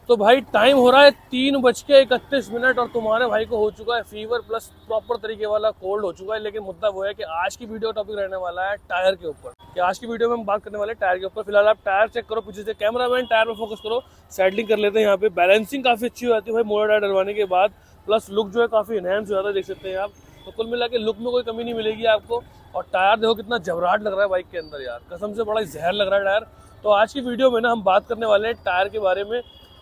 तो भाई टाइम हो रहा है 3:31 और तुम्हारे भाई को हो चुका है फीवर प्लस प्रॉपर तरीके वाला कोल्ड हो चुका है। लेकिन मुद्दा वो है कि आज की वीडियो टॉपिक रहने वाला है टायर के ऊपर। कि आज की वीडियो में हम बात करने वाले हैं टायर के ऊपर। फिलहाल आप टायर चेक करो, पीछे से कैमरामैन टायर में फोकस करो, सेटलिंग कर लेते हैं। यहाँ पे बैलेंसिंग काफी अच्छी हो जाती है भाई मोटा टायर डलवाने के बाद, प्लस लुक जो है काफी एनहेंस हो जाता है, देख सकते हैं आप। तो कुल मिला के लुक में कोई कमी नहीं मिलेगी आपको। और टायर देखो कितना जबराट लग रहा है बाइक के अंदर यार, कसम से बड़ा जहर लग रहा है टायर। तो आज की वीडियो में ना हम बात करने वाले हैं टायर के बारे में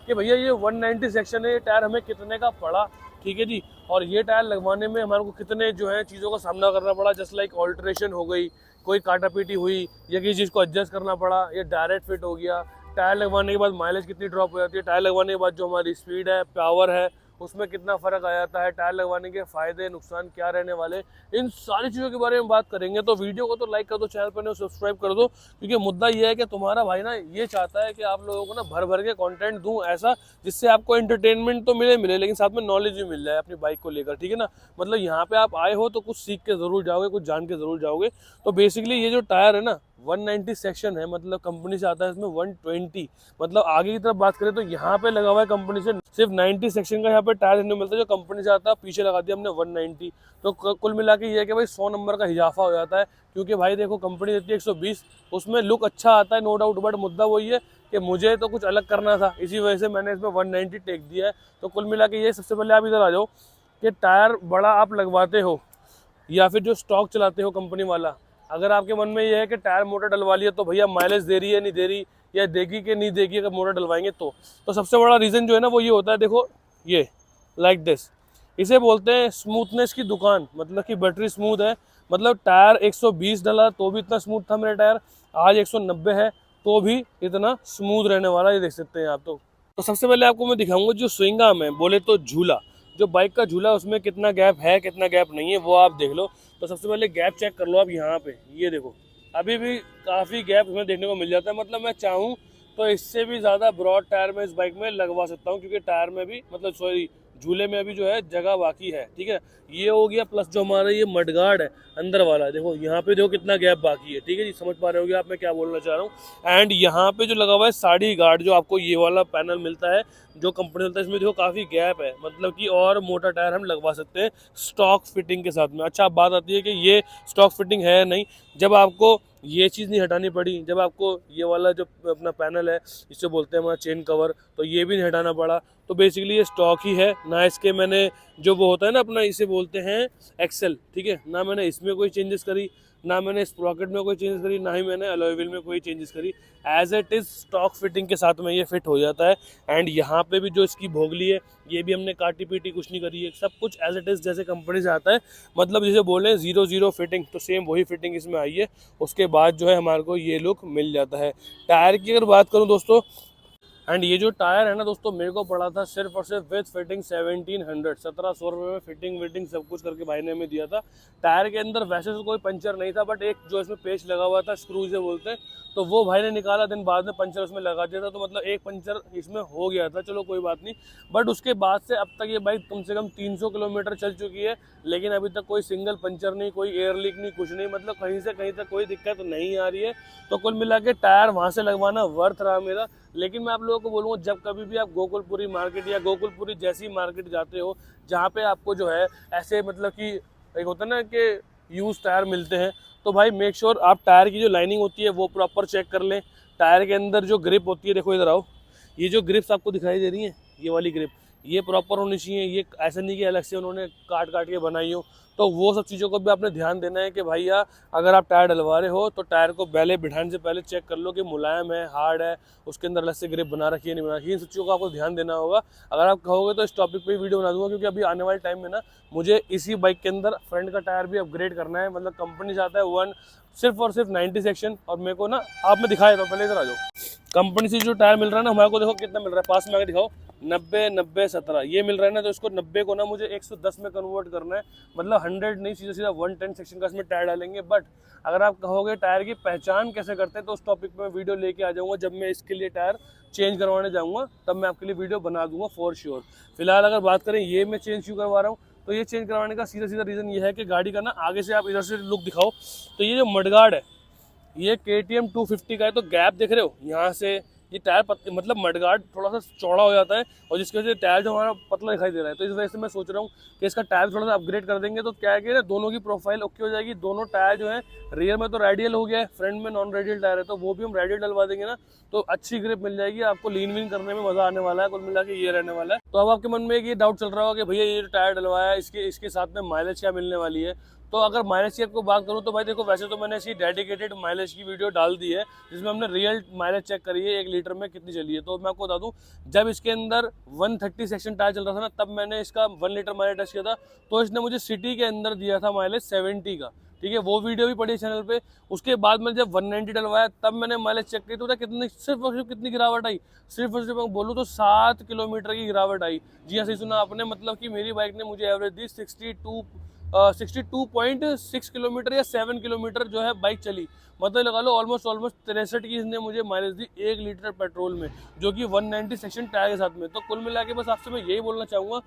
कि भैया ये 190 सेक्शन है, ये टायर हमें कितने का पड़ा, ठीक है जी। और ये टायर लगवाने में हमारे को कितने जो है चीज़ों का सामना करना पड़ा, जस्ट लाइक ऑल्ट्रेशन हो गई, कोई काटा पीटी हुई या किसी चीज़ को एडजस्ट करना पड़ा, ये डायरेक्ट फिट हो गया। टायर लगवाने के बाद माइलेज कितनी ड्रॉप हो जाती है, टायर लगवाने के बाद जो हमारी स्पीड है, पावर है, उसमें कितना फ़र्क आ जाता है, टायर लगवाने के फ़ायदे नुकसान क्या रहने वाले, इन सारी चीज़ों के बारे में बात करेंगे। तो वीडियो को तो लाइक कर दो, चैनल पर सब्सक्राइब कर दो, क्योंकि मुद्दा ये है कि तुम्हारा भाई ना ये चाहता है कि आप लोगों को ना भर भर के कंटेंट दूं ऐसा, जिससे आपको एंटरटेनमेंट तो मिले लेकिन साथ में नॉलेज भी मिल जाए अपनी बाइक को लेकर, ठीक है ना। मतलब यहाँ पे आप आए हो तो कुछ सीख के ज़रूर जाओगे, कुछ जान के ज़रूर जाओगे। तो बेसिकली ये जो टायर है ना 190 सेक्शन है, मतलब कंपनी से आता है इसमें 120। मतलब आगे की तरफ बात करें तो यहाँ पे लगा हुआ है कंपनी से सिर्फ 90 सेक्शन का यहाँ पे टायर देखने को मिलता है, जो कंपनी से आता है। पीछे लगा दिया हमने 190। तो कुल मिला के ये है कि भाई 100 नंबर का इजाफा हो जाता है, क्योंकि भाई देखो कंपनी देती है 120, उसमें लुक अच्छा आता है नो डाउट। बट मुद्दा वही है कि मुझे तो कुछ अलग करना था, इसी वजह से मैंने इसमें 190 टेक दिया है। तो कुल मिला के ये सबसे पहले आप इधर आ जाओ कि टायर बड़ा आप लगवाते हो या फिर जो स्टॉक चलाते हो कंपनी वाला, अगर आपके मन में ये है कि टायर मोटर डलवा लिया तो भैया माइलेज दे रही है नहीं दे रही, या देगी कि नहीं देगी अगर मोटर डलवाएंगे तो सबसे बड़ा रीज़न जो है ना वो ये होता है, देखो ये लाइक दिस, इसे बोलते हैं स्मूथनेस की दुकान। मतलब कि बैटरी स्मूथ है, मतलब टायर 120 डला तो भी इतना स्मूथ था मेरा टायर, आज 190 है तो भी इतना स्मूथ रहने वाला, ये देख सकते हैं आप। तो सबसे पहले आपको मैं दिखाऊंगा जो स्विंग आर्म है, बोले तो झूला, जो बाइक का झूला उसमें कितना गैप है कितना गैप नहीं है वो आप देख लो। तो सबसे पहले गैप चेक कर लो आप यहाँ पे, ये देखो अभी भी काफ़ी गैप हमें देखने को मिल जाता है। मतलब मैं चाहूँ तो इससे भी ज़्यादा ब्रॉड टायर में इस बाइक में लगवा सकता हूँ, क्योंकि टायर में भी मतलब सॉरी झूले में अभी जो है जगह बाकी है, ठीक है। ये हो गया, प्लस जो हमारा ये मडगार्ड है अंदर वाला, देखो यहाँ पे देखो कितना गैप बाकी है, ठीक है जी। समझ पा रहे होगे आप मैं क्या बोलना चाह रहा हूँ। एंड यहाँ पे जो लगा हुआ है साड़ी गार्ड, जो आपको ये वाला पैनल मिलता है जो कंपनी मिलता है, इसमें देखो काफ़ी गैप है, मतलब कि और मोटा टायर हम लगवा सकते हैं स्टॉक फिटिंग के साथ में। अच्छा बात आती है कि ये स्टॉक फिटिंग है नहीं, जब आपको ये चीज़ नहीं हटानी पड़ी, जब आपको ये वाला जो अपना पैनल है इसे बोलते हैं हमारा चेन कवर, तो ये भी नहीं हटाना पड़ा। तो बेसिकली ये स्टॉक ही है ना, इसके मैंने जो वो होता है ना अपना, इसे बोलते हैं एक्सेल, ठीक है ना। मैंने इसमें कोई चेंजेस करी ना, मैंने स्प्रॉकेट में कोई चेंजेस करी, ना ही मैंने अलॉय व्हील में कोई चेंजेस करी। As it is stock fitting के साथ में ये फिट हो जाता है। एंड यहाँ पे भी जो इसकी भोगली है ये भी हमने काटी पीटी कुछ नहीं करी है, सब कुछ एज इट इज़ जैसे कंपनी से आता है। मतलब जिसे बोले 0-0 फिटिंग, तो सेम वही फिटिंग इसमें आई है। उसके बाद जो है हमारे को ये लुक मिल जाता है। टायर की अगर बात करूँ दोस्तों, एंड ये जो टायर है ना दोस्तों मेरे को पड़ा था सिर्फ और सिर्फ विद फिटिंग 1700 रुपये में, फिटिंग विटिंग सब कुछ करके भाई ने हमें दिया था। टायर के अंदर वैसे तो कोई पंचर नहीं था, बट एक जो इसमें पेच लगा हुआ था, स्क्रू से बोलते हैं, तो वो भाई ने निकाला, दिन बाद में पंचर उसमें लगा दिया था। तो मतलब एक पंचर इसमें हो गया था, चलो कोई बात नहीं। बट उसके बाद से अब तक ये बाइक कम से कम 300 किलोमीटर चल चुकी है, लेकिन अभी तक कोई सिंगल पंचर नहीं, कोई एयर लीक नहीं, कुछ नहीं, मतलब कहीं से कहीं तक कोई दिक्कत नहीं आ रही है। तो कुल मिला के टायर वहाँ से लगवाना वर्थ रहा मेरा। लेकिन मैं आप लोगों को बोलूँगा, जब कभी भी आप गोकुलपुरी मार्केट या गोकुलपुरी जैसी मार्केट जाते हो जहाँ पे आपको जो है ऐसे मतलब कि एक होता है ना कि यूज़ टायर मिलते हैं, तो भाई मेक श्योर आप टायर की जो लाइनिंग होती है वो प्रॉपर चेक कर लें। टायर के अंदर जो ग्रिप होती है, देखो इधर आओ, ये जो ग्रिप्स आपको दिखाई दे रही हैं, ये वाली ग्रिप ये प्रॉपर होनी चाहिए। ये ऐसा नहीं कि अलग से उन्होंने काट के बनाई हो। तो वो सब चीज़ों को भी आपने ध्यान देना है कि भैया अगर आप टायर डलवा रहे हो तो टायर को पहले बिठाने से पहले चेक कर लो कि मुलायम है, हार्ड है, उसके अंदर अलग से ग्रिप बना रखी है नहीं बना रखी है। इन सब चीज़ों को आपको ध्यान देना होगा। अगर आप कहोगे तो इस टॉपिक पे वीडियो बना दूंगा, क्योंकि अभी आने वाले टाइम में ना मुझे इसी बाइक के अंदर फ्रंट का टायर भी अपग्रेड करना है। मतलब कंपनी से आता है सिर्फ और सिर्फ 90 सेक्शन, और मेरे को ना आप में दिखाया था, पहले इधर आ जाओ। कंपनी से जो टायर मिल रहा है ना हमारे को, देखो कितना मिल रहा है, पास में आके दिखाओ, 90-90-17 ये मिल रहा है ना। तो इसको 90 को ना मुझे 110 में कन्वर्ट करना है, मतलब 100 नहीं, सीधा सीधा 110 सेक्शन का इसमें टायर डालेंगे। बट अगर आप कहोगे टायर की पहचान कैसे करते हैं, तो उस टॉपिक पे मैं वीडियो लेके आ जाऊंगा। जब मैं इसके लिए टायर चेंज करवाने जाऊंगा तब मैं आपके लिए वीडियो बना दूंगा फॉर श्योर। फिलहाल अगर बात करें ये मैं चेंज क्यों करवा रहा हूँ, तो ये चेंज करवाने का सीधा सीधा रीज़न ये है कि गाड़ी का ना आगे से आप इधर से लुक दिखाओ, तो ये जो मडगार्ड है ये KTM 250 का है। तो गैप देख रहे हो, यहाँ से ये टायर मतलब मडगार्ड थोड़ा सा चौड़ा हो जाता है और जिसकी वजह से टायर जो हमारा पतला दिखाई दे रहा है। तो इस वजह से मैं सोच रहा हूँ कि इसका टायर थोड़ा सा अपग्रेड कर देंगे तो क्या है कि ना दोनों की प्रोफाइल ओके हो जाएगी। दोनों टायर जो है रियर में तो रेडियल हो गया है, फ्रंट में नॉन रेडियल टायर है, तो वो भी हम रेडियल डलवा देंगे ना तो अच्छी ग्रिप मिल जाएगी आपको, लीन वीन करने में मजा आने वाला है। कुल मिला के ये रहने वाला है। तो अब आपके मन में एक ये डाउट चल रहा होगा कि भैया ये जो टायर डलवाया है इसके साथ में माइलेज क्या मिलने वाली है। तो अगर माइलेज की आपको बात करूं तो भाई देखो, वैसे तो मैंने ऐसी डेडिकेटेड माइलेज की वीडियो डाल दी है जिसमें हमने रियल माइलेज चेक करी है 1 लीटर में कितनी चली है। तो मैं आपको बता दूं, जब इसके अंदर 130 सेक्शन टायर चल रहा था ना तब मैंने इसका 1 लीटर माइलेज टेस्ट किया था, तो इसने मुझे सिटी के अंदर दिया था माइलेज 70 का। ठीक है, वो वीडियो भी पड़ी चैनल पे। उसके बाद मैंने जब 190 डलवाया तब मैंने माइलेज चेक की तो कितनी सिर्फ और सिर्फ कितनी गिरावट आई, सिर्फ और सिर्फ मैं बोलूँ तो 7 किलोमीटर की गिरावट आई। जी हाँ, सही सुना आपने, मतलब कि मेरी बाइक ने मुझे एवरेज दी 62.6 किलोमीटर या 7 किलोमीटर जो है बाइक चली। मतलब लगा लो ऑलमोस्ट 63 की इसने मुझे माइलेज दी 1 लीटर पेट्रोल में, जो कि 190 सेक्शन टायर के साथ में। तो कुल मिला के बस आपसे मैं यही बोलना चाहूँगा,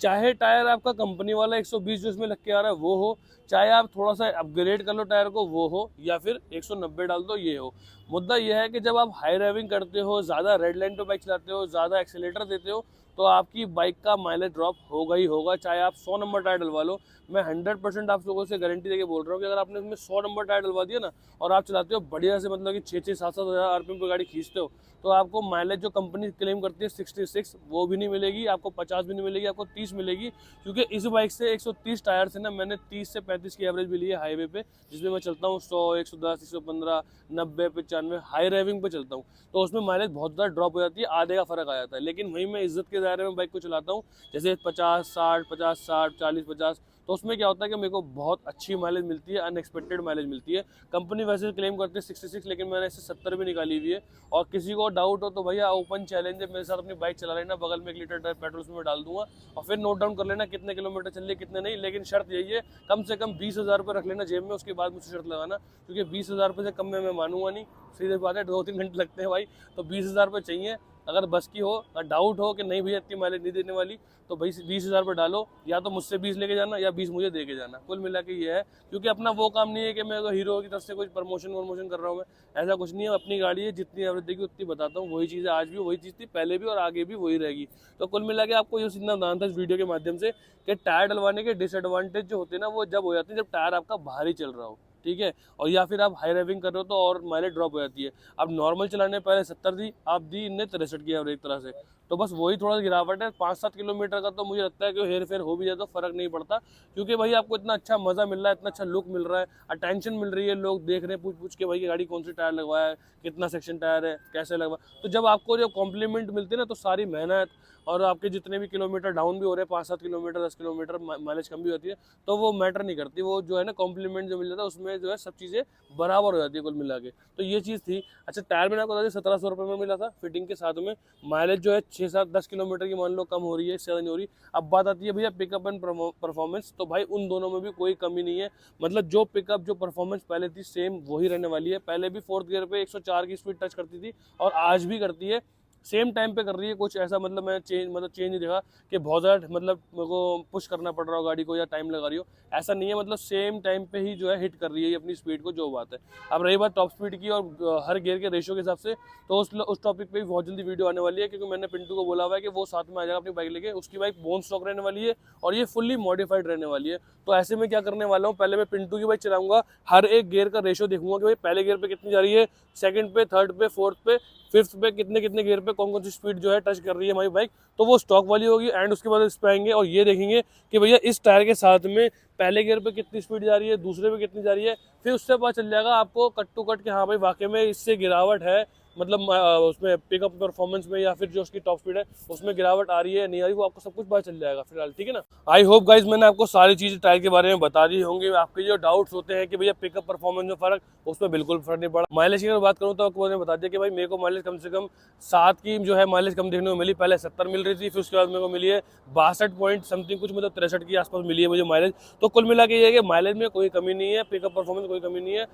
चाहे टायर आपका कंपनी वाला 120 जो इसमें लग के आ रहा है वो हो, चाहे आप थोड़ा सा अपग्रेड कर लो टायर को वो हो, या फिर 190 डाल दो ये हो, मुद्दा यह है कि जब आप हाई ड्राइविंग करते हो, ज़्यादा रेड लाइन पे बाइक चलाते हो, ज़्यादा एक्सीलेटर देते हो, तो आपकी बाइक का माइलेज ड्रॉप होगा ही होगा, चाहे आप 100 नंबर टायर डलवा लो। मैं 100% आप लोगों से गारंटी देके बोल रहा हूँ कि अगर आपने इसमें 100 नंबर टायर डलवा दिया ना और आप चलाते हो बढ़िया से, मतलब कि 6-7 हज़ार आरपीएम पर गाड़ी खींचते हो, तो आपको माइलेज जो कंपनी क्लेम करती है 66 वो भी नहीं मिलेगी आपको, 50 भी नहीं मिलेगी आपको, 30 मिलेगी। क्योंकि इस बाइक से 130 टायर से ना मैंने 30 से 35 की एवरेज मिली है हाईवे पे, जिसमें मैं चलता हूँ 100, 110, 115, 90, 95 हाई ड्राइविंग पे चलता हूँ, तो उसमें माइलेज बहुत ज़्यादा ड्रॉप हो जाती है, आधे का फर्क आ जाता है। लेकिन वहीं मैं इज्जत के दायरे में बाइक को चलाता हूँ, जैसे 50, 60, 50, 60, 40, 50, तो उसमें क्या होता है कि मेरे को बहुत अच्छी माइलेज मिलती है, अनएक्सपेक्टेड माइलेज मिलती है। कंपनी वैसे क्लेम करती है 66, लेकिन मैंने इससे 70 भी निकाली हुई है। और किसी को डाउट हो तो भैया ओपन चैलेंज है, मेरे साथ अपनी बाइक चला लेना, बगल में 1 लीटर पेट्रोल उसमें डाल दूंगा और फिर नोट डाउन कर लेना कितने किलोमीटर चल रही कितने नहीं। लेकिन शर्त यही है, कम से कम 20,000 रुपये रख लेना जेब में, उसके बाद मुझे शर्त लगाना, क्योंकि 20,000 रुपये से कम में मैं मानूंगा नहीं। सीधे बात है, 2-3 घंटे लगते हैं भाई, तो 20,000 रुपये चाहिए। अगर बस की हो, डाउट हो कि नहीं भैया इतनी माइलेज नहीं देने वाली, तो भाई 20,000 रुपये डालो, या तो मुझसे 20 लेके जाना या 20 मुझे दे के जाना। कुल मिला के ये है, क्योंकि अपना वो काम नहीं है कि मैं हीरो की तरफ से कुछ प्रमोशन कर रहा हूँ, मैं ऐसा कुछ नहीं है। अपनी गाड़ी है, जितनी एवरेज देगी उतनी बताता हूँ, वही चीज़ है, आज भी वही चीज़ थी, पहले भी और आगे भी वही रहेगी। तो कुल मिला के आपको ये सीखना बताना था इस वीडियो के माध्यम से कि टायर डलवाने के डिसएडवांटेज जो होते हैं ना वो जब हो जाते हैं जब टायर आपका भारी चल रहा हो, ठीक है, और या फिर आप हाई ड्राइविंग कर रहे हो तो और माइलेज ड्रॉप हो जाती है। अब नॉर्मल चलाने पहले 70 दी, आप दी इनने 63 की एवरेज एक तरह से, तो बस वही थोड़ा गिरावट है। 5-7 किलोमीटर का तो मुझे लगता है कि हेर फेर हो भी जाए तो फर्क नहीं पड़ता, क्योंकि भाई आपको इतना अच्छा मजा मिल रहा है, इतना अच्छा लुक मिल रहा है, अटेंशन मिल रही है, लोग देख रहे हैं पूछ के भाई गाड़ी कौन सी टायर लगवाया है, कितना सेक्शन टायर है, कैसे लगवा। तो जब आपको जो कॉम्प्लीमेंट मिलती है ना, तो सारी मेहनत और आपके जितने भी किलोमीटर डाउन भी हो रहे हैं, 5-7 किलोमीटर 10 किलोमीटर माइलेज कम भी होती है, तो वो मैटर नहीं करती, वो जो है ना कॉम्प्लीमेंट जो मिल जाता है उसमें जो है सब चीज़ें बराबर हो जाती है कुल मिला के। तो ये चीज़ थी। अच्छा, टायर मैंने आपको बता दिया 1700 रुपये में मिला था फिटिंग के साथ में। माइलेज जो है 6-7-10 किलोमीटर की मान लो कम हो रही है, इससे ज़्यादा नहीं हो रही। अब बात आती है भैया पिकअप एंड परफॉर्मेंस, तो भाई उन दोनों में भी कोई कमी नहीं है। मतलब जो पिकअप जो परफॉर्मेंस पहले थी सेम वही रहने वाली है। पहले भी 4th गियर पे 104 की स्पीड टच करती थी और आज भी करती है, सेम टाइम पे कर रही है। कुछ ऐसा मतलब मैं चेंज नहीं देखा कि बहुत ज़्यादा मतलब मेरे को पुश करना पड़ रहा हो गाड़ी को या टाइम लगा रही हो, ऐसा नहीं है। मतलब सेम टाइम पे ही जो है हिट कर रही है अपनी स्पीड को, जो बात है। अब रही बात टॉप स्पीड की और हर गियर के रेशियो के हिसाब से, तो उस टॉपिक पे भी बहुत जल्दी वीडियो आने वाली है, क्योंकि मैंने पिंटू को बोला हुआ है कि वो साथ में आ जाएगा अपनी बाइक लेके। उसकी बाइक बोन स्टॉक रहने वाली है और ये फुल्ली मॉडिफाइड रहने वाली है। तो ऐसे में क्या करने वाला हूँ, पहले मैं पिंटू की बाइक चलाऊंगा, हर एक गियर का रेशियो देखूंगा कि भाई पहले गियर पे कितनी जा रही है, सेकंड पे, थर्ड पे, फोर्थ पे, फिफ्थ पे कितने गियर पे कौन सी स्पीड जो है टच कर रही है हमारी बाइक, तो वो स्टॉक वाली होगी। एंड उसके बाद इस पे आएंगे और ये देखेंगे कि भैया इस टायर के साथ में पहले गियर पे कितनी स्पीड जा रही है, दूसरे पे कितनी जा रही है। फिर उससे पता चल जाएगा आपको कट टू कट कि हाँ भाई वाकई में इससे गिरावट है, मतलब उसमें पिकअप परफॉर्मेंस में या फिर जो उसकी टॉप स्पीड है उसमें गिरावट आ रही है नहीं आ रही, वो आपको सब कुछ पता चल जाएगा फिलहाल, ठीक है ना। आई होप गाइज मैंने आपको सारी चीज़ें टायर के बारे में बता दी होंगी। आपके जो डाउट्स होते हैं कि भैया पिकअप परफॉर्मेंस में फर्क, उसमें बिल्कुल फर्क नहीं पड़ा। माइलेज की अगर बात करूँ तो आपको मैंने बता दिया कि भाई मेरे को माइलेज कम से कम 7 की जो है माइलेज कम देखने को मिली। पहले 70 मिल रही थी, फिर उसके बाद मेरे को मिली है 62 पॉइंट समथिंग कुछ, मतलब 63 के आसपास मिली है मुझे माइलेज। तो कुल मिला के ये है कि माइलेज में कोई कमी नहीं है, पिकअप परफॉर्मेंस कोई कमी नहीं है।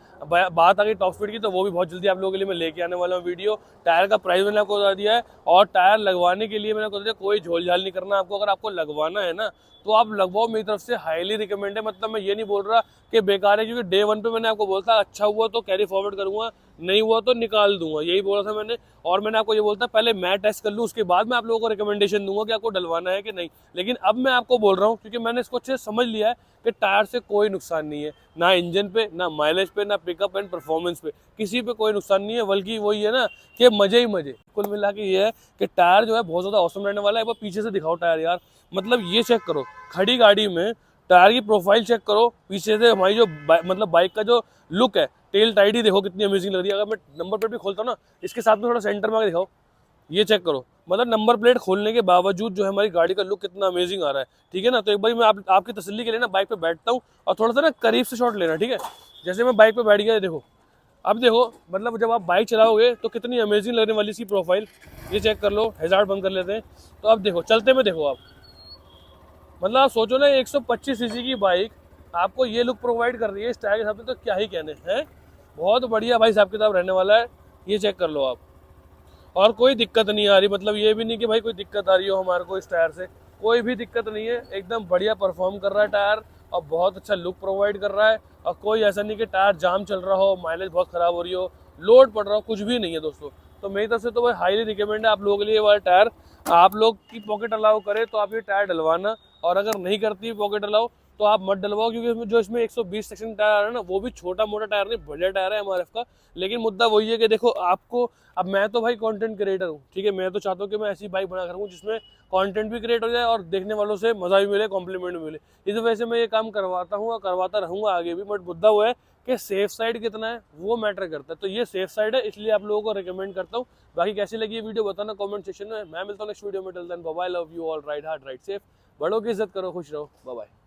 बात आ गई टॉप स्पीड की, तो वो भी बहुत जल्दी आप लोगों के लिए मैं लेके आने वाला हूँ वीडियो। टायर का प्राइस मैंने आपको बता दिया है, और टायर लगवाने के लिए मैंने आपको बता दिया कोई झोल झाल नहीं करना आपको। अगर आपको लगवाना है ना तो आप लगवाओ, मेरी तरफ से हाईली रिकमेंड है। मतलब मैं ये नहीं बोल रहा कि बेकार है, क्योंकि डे 1 पे मैंने आपको बोला था अच्छा हुआ तो कैरी फॉरवर्ड करूंगा, नहीं हुआ तो निकाल दूंगा, यही बोला था मैंने। और मैंने आपको ये बोलता पहले मैं टेस्ट कर लूँ, उसके बाद मैं आप लोगों को रिकमेंडेशन दूंगा कि आपको डलवाना है कि नहीं। लेकिन अब मैं आपको बोल रहा हूँ क्योंकि मैंने इसको अच्छे से समझ लिया है कि टायर से कोई नुकसान नहीं है, ना इंजन पे, ना माइलेज पे, ना पिकअप एंड परफॉर्मेंस पे, किसी पे कोई नुकसान नहीं है। बल्कि वही है ना कि मजे ही मजे। कुल मिला के ये है कि टायर जो है बहुत ज़्यादा औसम रहने वाला है। एक बार पीछे से दिखाओ टायर यार, मतलब ये चेक करो, खड़ी गाड़ी में टायर की प्रोफाइल चेक करो, पीछे से हमारी जो मतलब बाइक का जो लुक है, टेल टाइड ही देखो कितनी अमेजिंग लग रही है। अगर मैं नंबर प्लेट भी खोलता हूँ ना, इसके साथ में थोड़ा सेंटर में आके दिखाओ, ये चेक करो, मतलब नंबर प्लेट खोलने के बावजूद जो है हमारी गाड़ी का लुक कितना अमेजिंग आ रहा है। ठीक है ना। तो एक बार मैं आपकी तसल्ली के लिए ना बाइक पे बैठता हूँ और थोड़ा सा ना करीब से शॉट लेना, ठीक है। जैसे मैं बाइक पे बैठ गया, देखो अब देखो, मतलब जब आप बाइक चलाओगे तो कितनी अमेजिंग लगने वाली इसकी प्रोफाइल। ये चेक कर लो, हैजार्ड बंद कर लेते हैं। तो अब देखो चलते में देखो आप, मतलब आप सोचो ना 125 सीसी की बाइक आपको ये लुक प्रोवाइड कर रही है इस टायर के हिसाब से, तो क्या ही कहने हैं। बहुत बढ़िया भाई हिसाब किताब रहने वाला है, ये चेक कर लो आप। और कोई दिक्कत नहीं आ रही, मतलब ये भी नहीं कि भाई कोई दिक्कत आ रही हो हमारे को इस टायर से, कोई भी दिक्कत नहीं है। एकदम बढ़िया परफॉर्म कर रहा है टायर और बहुत अच्छा लुक प्रोवाइड कर रहा है। और कोई ऐसा नहीं कि टायर जाम चल रहा हो, माइलेज बहुत ख़राब हो रही हो, लोड पड़ रहा हो, कुछ भी नहीं है दोस्तों। तो मेरी तरफ से तो भाई हाईली रिकमेंड है आप लोगों के लिए ये वाला टायर। आप लोग की पॉकेट अलाउ करे तो आप ये टायर डलवाना, और अगर नहीं करती पॉकेट अलाउ तो आप मत डलवाओ, क्योंकि जो इसमें 120 सेक्शन टायर आ रहा है ना, वो भी छोटा मोटा टायर नहीं, बढ़िया टायर है MRF का। लेकिन मुद्दा वही है कि देखो आपको, अब मैं तो भाई कंटेंट क्रिएटर हूँ, ठीक है, मैं तो चाहता हूँ कि मैं ऐसी बाइक बना करूँ जिसमें कंटेंट भी क्रिएट हो जाए और देखने वालों से मजा भी मिले, कॉम्प्लीमेंट भी मिले। इस वजह से मैं ये काम करवाता हूँ और करवाता रहूँगा आगे भी। बट मुद्दा वो है कि सेफ साइड कितना है वो मैटर करता है। तो ये सेफ साइड है, इसलिए आप लोगों को रिकमेंड करता हूँ। बाकी कैसी लगी ये वीडियो बताना कमेंट सेक्शन में। मैं मिलता हूँ नेक्स्ट वीडियो में। Till then bye bye, love you all, ride hard ride safe, बड़ों की इज्जत करो, खुश रहो, बाय बाय।